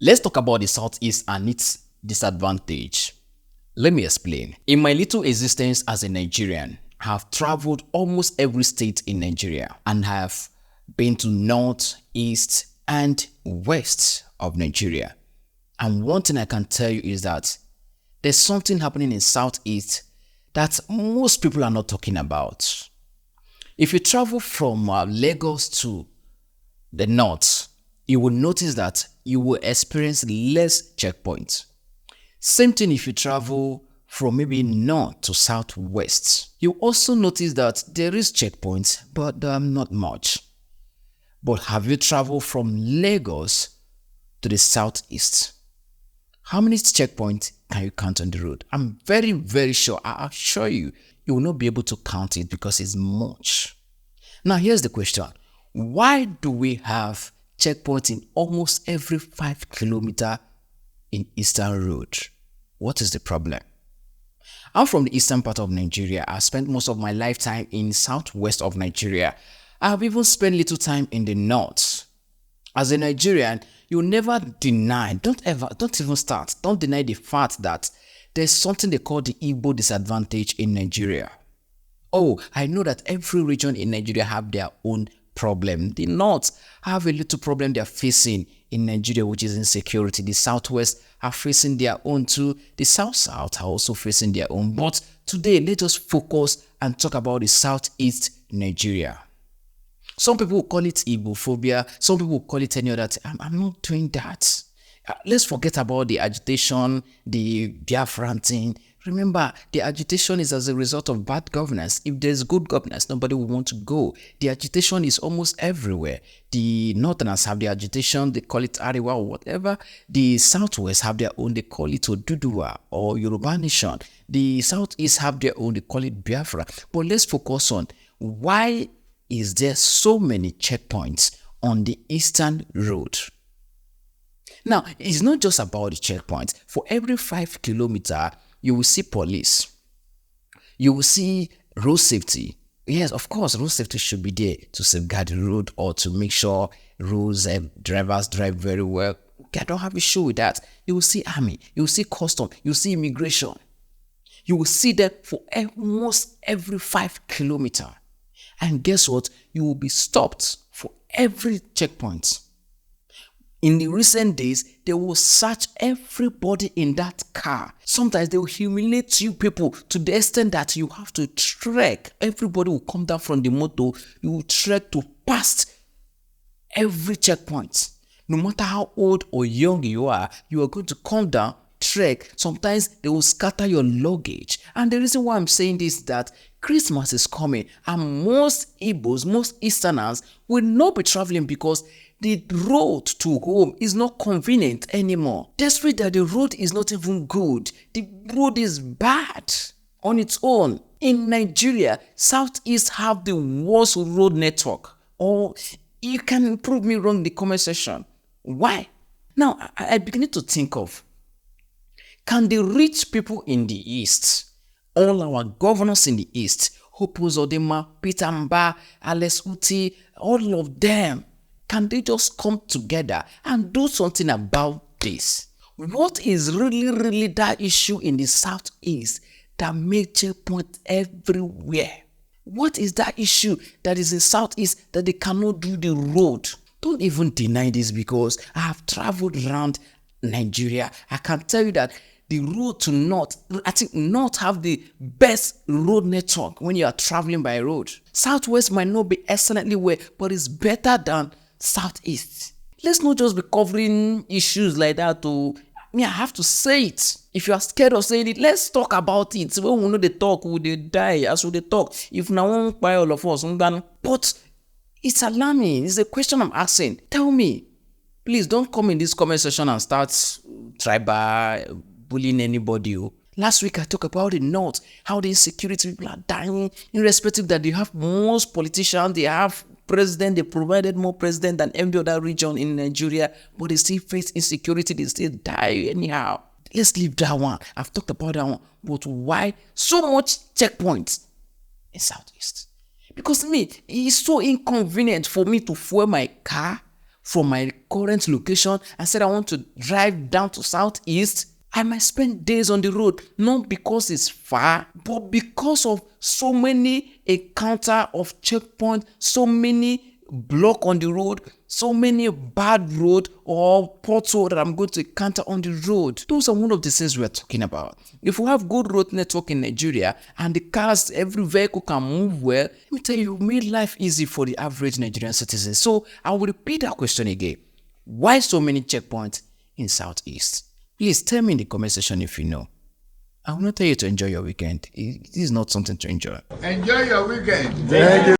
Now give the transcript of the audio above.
Let's talk about the Southeast and its disadvantage. Let me explain. In my little existence as a Nigerian, I have traveled almost every state in Nigeria and have been to north, east, and west of Nigeria. And one thing I can tell you is that there's something happening in Southeast that most people are not talking about. If you travel from Lagos to the north, you will notice that you will experience less checkpoints. Same thing if you travel from maybe north to southwest. You also notice that there is checkpoints, but not much. But have you traveled from Lagos to the southeast? How many checkpoints can you count on the road? I'm very, very sure, I assure you, you will not be able to count it because it's much. Now here's the question. Why do we have checkpoints in almost every 5 kilometers in Eastern Road? What is the problem? I'm from the eastern part of Nigeria. I spent most of my lifetime in southwest of Nigeria. I have even spent little time in the north. As a Nigerian, you never deny, don't deny the fact that there's something they call the Igbo disadvantage in Nigeria. Oh, I know that every region in Nigeria have their own problem. The north have a little problem they are facing in Nigeria, which is insecurity. The southwest are facing their own too. The south are also facing their own. But today, let us focus and talk about the southeast Nigeria. Some people will call it Igbophobia. Some people will call it any other thing. I'm not doing that. Let's forget about the agitation, the Biafran thing. Remember, the agitation is as a result of bad governance. If there's good governance, nobody will want to go. The agitation is almost everywhere. The northerners have the agitation, they call it Ariwa or whatever. The southwest have their own, they call it Oduduwa or Yoruba Nation. The southeast have their own, they call it Biafra. But let's focus on why is there so many checkpoints on the eastern road? Now, it's not just about the checkpoints. For every 5 kilometers, you will see police. You will see road safety. Yes, of course, road safety should be there to safeguard the road or to make sure drivers drive very well. I don't have an issue with that. You will see army. You will see custom. You will see immigration. You will see them for almost every 5 kilometers. And guess what? You will be stopped for every checkpoint. In the recent days, they will search everybody in that car. Sometimes they will humiliate you people to the extent that you have to trek. Everybody will come down from the motor. You will trek to pass every checkpoint. No matter how old or young you are going to come down, trek. Sometimes they will scatter your luggage. And the reason why I'm saying this is that Christmas is coming and most Igbos, most Easterners will not be traveling because the road to home is not convenient anymore. Despite that the road is not even good. The road is bad on its own. In Nigeria, Southeast have the worst road network. Or you can prove me wrong in the comment section. Why? Now, I begin to think of, can the rich people in the East, all our governors in the East, Hope Uzodinma, Peter Mba, Alex Uti, all of them, can they just come together and do something about this? What is really that issue in the Southeast that makes checkpoint everywhere? What is that issue that is in Southeast that they cannot do the road? Don't even deny this because I have traveled around Nigeria. I can tell you that the road to north, I think north have the best road network when you are traveling by road. Southwest might not be excellently well, but it's better than Southeast. Let's not just be covering issues like that. I have to say it. If you are scared of saying it, let's talk about it. When we know they talk, we they die as we they talk. If now one buy all of us, but it's alarming. It's a question I'm asking. Tell me, please don't come in this comment section and start tribal bullying anybody. Last week I talked about the north, how the insecurity people are dying, irrespective that they have most politicians, they have president, they provided more president than every other region in Nigeria, but they still face insecurity, they still die anyhow. Let's leave that one. I've talked about that one. But why so much checkpoints in Southeast? Because to me, it's so inconvenient for me to fuel my car from my current location and said I want to drive down to Southeast, I might spend days on the road, not because it's far, but because of so many encounter of checkpoint, so many block on the road, so many bad road or pothole that I'm going to encounter on the road. Those are one of the things we're talking about. If we have good road network in Nigeria and the cars, every vehicle can move well, let me tell you, we made life easy for the average Nigerian citizen. So I will repeat that question again. Why so many checkpoints in Southeast? Please tell me in the comment section if you know. I will not tell you to enjoy your weekend. It is not something to enjoy. Enjoy your weekend. Thank you.